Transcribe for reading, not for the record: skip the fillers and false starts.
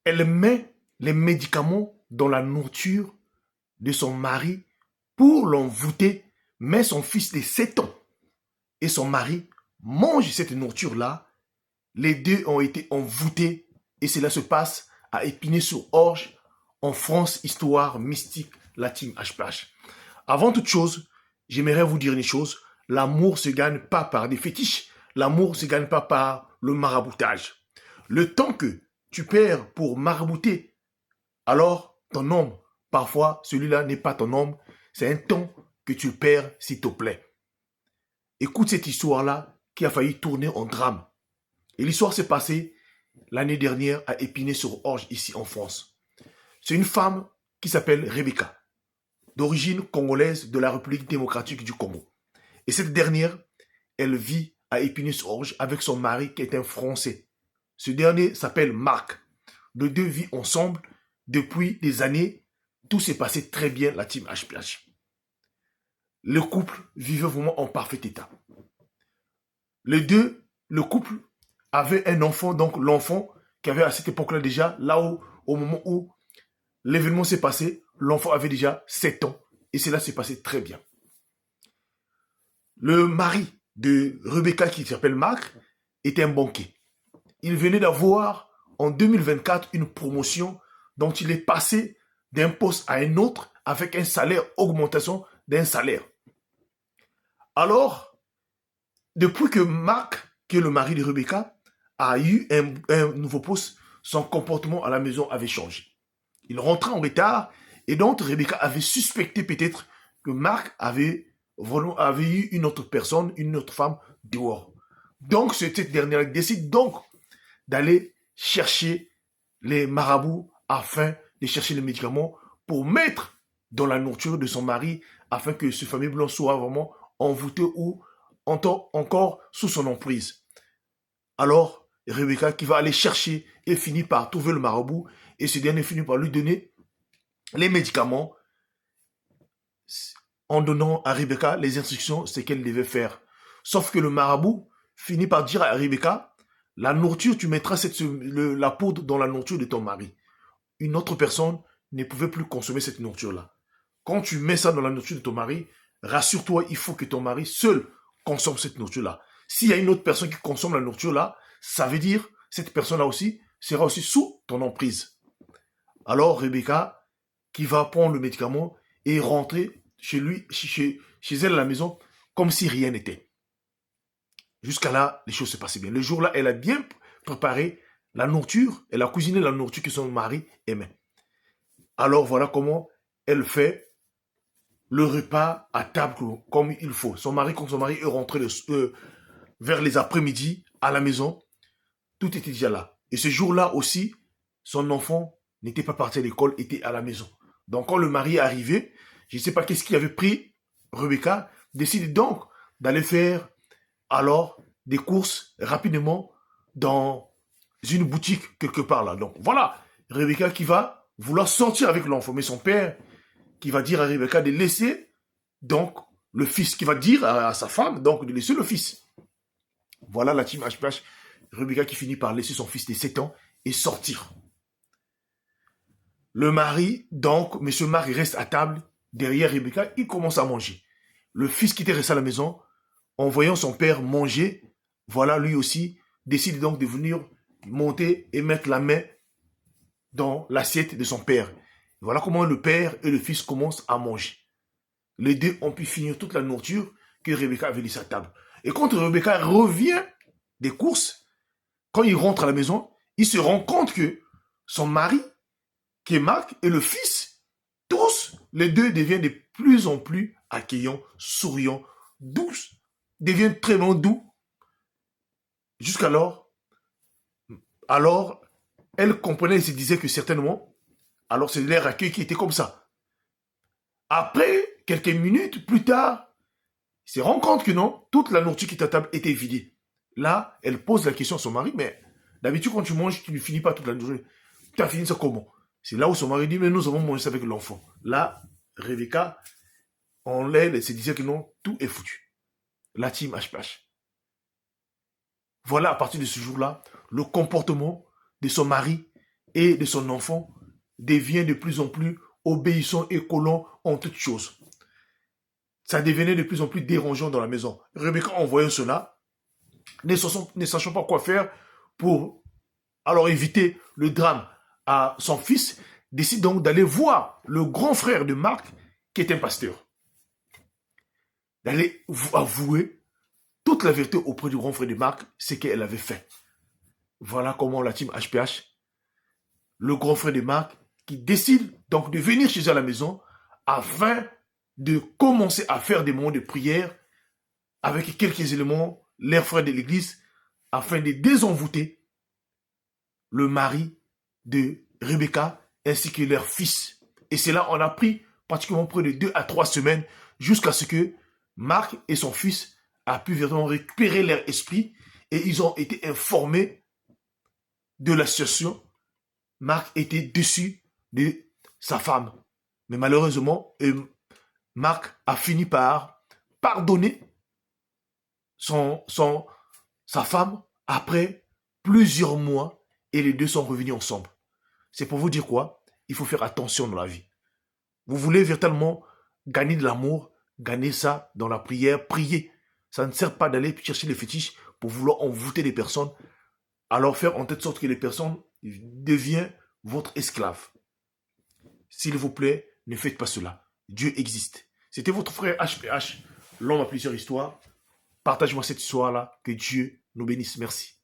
Elle met les médicaments dans la nourriture de son mari pour l'envoûter, mais son fils de 7 ans et son mari mangent cette nourriture-là. Les deux ont été envoûtés et cela se passe à Épinay-sur-Orge, en France, histoire mystique, la team HPH. Avant toute chose, j'aimerais vous dire une chose. L'amour se gagne pas par des fétiches. L'amour se gagne pas par le maraboutage. Le temps que tu perds pour marabouter, alors ton homme, parfois celui-là n'est pas ton homme, c'est un temps que tu perds s'il te plaît. Écoute cette histoire-là qui a failli tourner en drame. Et l'histoire s'est passée l'année dernière à Épinay-sur-Orge, ici en France. C'est une femme qui s'appelle Rebecca, d'origine congolaise de la République démocratique du Congo. Et cette dernière, elle vit à Épinay-sur-Orge avec son mari qui est un Français. Ce dernier s'appelle Marc. Les deux vivent ensemble depuis des années. Tout s'est passé très bien, la team HPH. Le couple vivait vraiment en parfait état. Le couple avait un enfant, donc l'enfant qui avait à cette époque-là déjà, là où, au moment où l'événement s'est passé, l'enfant avait déjà 7 ans et cela s'est passé très bien. Le mari de Rebecca, qui s'appelle Marc, était un banquier. Il venait d'avoir en 2024 une promotion dont il est passé d'un poste à un autre avec un salaire, augmentation d'un salaire. Alors, depuis que Marc, qui est le mari de Rebecca, a eu un nouveau poste, son comportement à la maison avait changé. Il rentrait en retard et donc Rebecca avait suspecté peut-être que Marc avait eu une autre personne, une autre femme dehors. Donc cette dernière décide donc d'aller chercher les marabouts afin de chercher les médicaments pour mettre dans la nourriture de son mari afin que ce fameux blanc soit vraiment envoûté ou encore sous son emprise. Alors, Rebecca qui va aller chercher et finit par trouver le marabout et ce dernier finit par lui donner les médicaments en donnant à Rebecca les instructions, ce qu'elle devait faire. Sauf que le marabout finit par dire à Rebecca, la nourriture, tu mettras la poudre dans la nourriture de ton mari. Une autre personne ne pouvait plus consommer cette nourriture-là. Quand tu mets ça dans la nourriture de ton mari, rassure-toi, il faut que ton mari seul consomme cette nourriture-là. S'il y a une autre personne qui consomme la nourriture-là, ça veut dire cette personne-là aussi sera aussi sous ton emprise. Alors Rebecca, qui va prendre le médicament et rentrer chez elle à la maison, comme si rien n'était. Jusqu'à là, les choses se passaient bien. Le jour-là, elle a bien préparé la nourriture, elle a cuisiné la nourriture que son mari aimait. Alors voilà comment elle fait le repas à table comme il faut. Quand son mari est rentré vers les après-midi à la maison, tout était déjà là. Et ce jour-là aussi, son enfant n'était pas parti à l'école, était à la maison. Donc quand le mari est arrivé, je ne sais pas qu'est-ce qu'il avait pris, Rebecca décide donc d'aller faire alors des courses rapidement dans une boutique quelque part là. Donc voilà, Rebecca qui va vouloir sortir avec l'enfant, mais son père qui va dire à Rebecca de laisser donc le fils, qui va dire à sa femme donc de laisser le fils. Voilà la team HPH, Rebecca qui finit par laisser son fils de 7 ans et sortir. Le mari, donc, monsieur Marc, reste à table derrière Rebecca, il commence à manger. Le fils qui était resté à la maison, en voyant son père manger, voilà, lui aussi, décide donc de venir monter et mettre la main dans l'assiette de son père. Voilà comment le père et le fils commencent à manger. Les deux ont pu finir toute la nourriture que Rebecca avait laissée à table. Et quand Rebecca revient des courses, quand il rentre à la maison, il se rend compte que son mari, qui est Marc, et le fils, tous les deux deviennent de plus en plus accueillants, souriants, doux, deviennent très doux. Jusqu'alors, elle comprenait et se disait que certainement, alors c'est leur accueil qui était comme ça. Après, quelques minutes plus tard, il se rend compte que non, toute la nourriture qui est à table était vidée. Là, elle pose la question à son mari, mais d'habitude quand tu manges, tu ne finis pas toute la nourriture. Tu as fini ça comment? C'est là où son mari dit, mais nous avons mangé ça avec l'enfant. Là, Rebecca, en l'aile, elle se disait que non, tout est foutu. La team HPH. Voilà, à partir de ce jour-là, le comportement de son mari et de son enfant devient de plus en plus obéissant et collant en toutes choses. Ça devenait de plus en plus dérangeant dans la maison. Rebecca, en voyant cela, ne sachant pas quoi faire pour alors éviter le drame à son fils, décide donc d'aller voir le grand frère de Marc, qui est un pasteur. D'aller avouer toute la vérité auprès du grand frère de Marc, ce qu'elle avait fait. Voilà comment la team HPH, le grand frère de Marc, qui décide donc de venir chez eux à la maison afin de commencer à faire des moments de prière avec quelques éléments, leurs frères de l'église, afin de désenvoûter le mari de Rebecca ainsi que leur fils. Et cela, on a pris pratiquement près de 2 à 3 semaines jusqu'à ce que Marc et son fils a pu vraiment récupérer leur esprit et ils ont été informés de la situation. Marc était déçu de sa femme. Mais malheureusement, Marc a fini par pardonner sa femme après plusieurs mois et les deux sont revenus ensemble. C'est pour vous dire quoi? Il faut faire attention dans la vie. Vous voulez véritablement gagner de l'amour, gagner ça dans la prière, prier. Ça ne sert pas d'aller chercher les fétiches pour vouloir envoûter les personnes, alors faire en telle sorte que les personnes deviennent votre esclave. S'il vous plaît, ne faites pas cela. Dieu existe. C'était votre frère HPH, l'homme à plusieurs histoires. Partage-moi cette histoire-là. Que Dieu nous bénisse. Merci.